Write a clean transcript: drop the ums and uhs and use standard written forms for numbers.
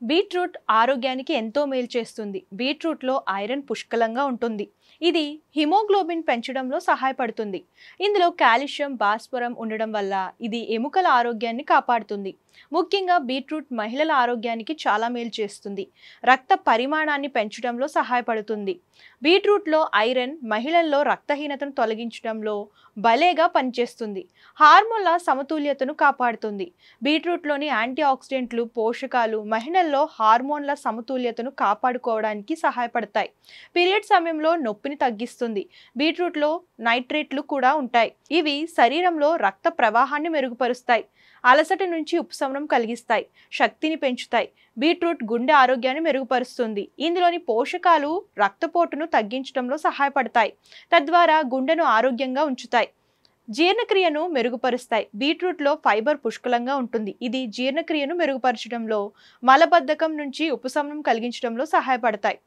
Beetroot ఆరోగ్యానికి ఎంతో మేలు చేస్తుంది. బీట్రూట్లో ఐరన్ పుష్కలంగా ఉంటుంది. ఇది హిమోగ్లోబిన్ పెంచడంలో సహాయపడుతుంది. ఇందులో కాల్షియం, భాస్వరం ఉండడం వల్ల ఇది ఎముకల ఆరోగ్యాన్ని కాపాడుతుంది. ముఖ్యంగా బీట్రూట్ మహిళల ఆరోగ్యానికి చాలా మేలు చేస్తుంది. రక్త పరిమాణాన్ని పెంచడంలో సహాయపడుతుంది. బీట్రూట్లో ఐరన్ మహిళల్లో రక్తహీనతను తొలగించడంలో భలేగా పనిచేస్తుంది. హార్మోన్ల సమతుల్యతను కాపాడుతుంది. బీట్రూట్లోని యాంటీ ఆక్సిడెంట్లు, పోషకాలు మహిళల్లో హార్మోన్ల సమతుల్యతను కాపాడుకోవడానికి సహాయపడతాయి. పీరియడ్ సమయంలో నొప్పిని తగ్గిస్తుంది. బీట్రూట్లో నైట్రేట్లు కూడా ఉంటాయి. ఇవి శరీరంలో రక్త ప్రవాహాన్ని మెరుగుపరుస్తాయి. అలసట నుంచి ఉపశమనం కలిగిస్తాయి. శక్తిని పెంచుతాయి. బీట్రూట్ గుండె ఆరోగ్యాన్ని మెరుగుపరుస్తుంది. ఇందులోని పోషకాలు రక్తపోటును తగ్గించడంలో సహాయపడతాయి. తద్వారా గుండెను ఆరోగ్యంగా ఉంచుతాయి. జీర్ణక్రియను మెరుగుపరుస్తాయి. బీట్రూట్లో ఫైబర్ పుష్కలంగా ఉంటుంది. ఇది జీర్ణక్రియను మెరుగుపరచడంలో, మలబద్ధకం నుంచి ఉపశమనం కలిగించడంలో సహాయపడతాయి.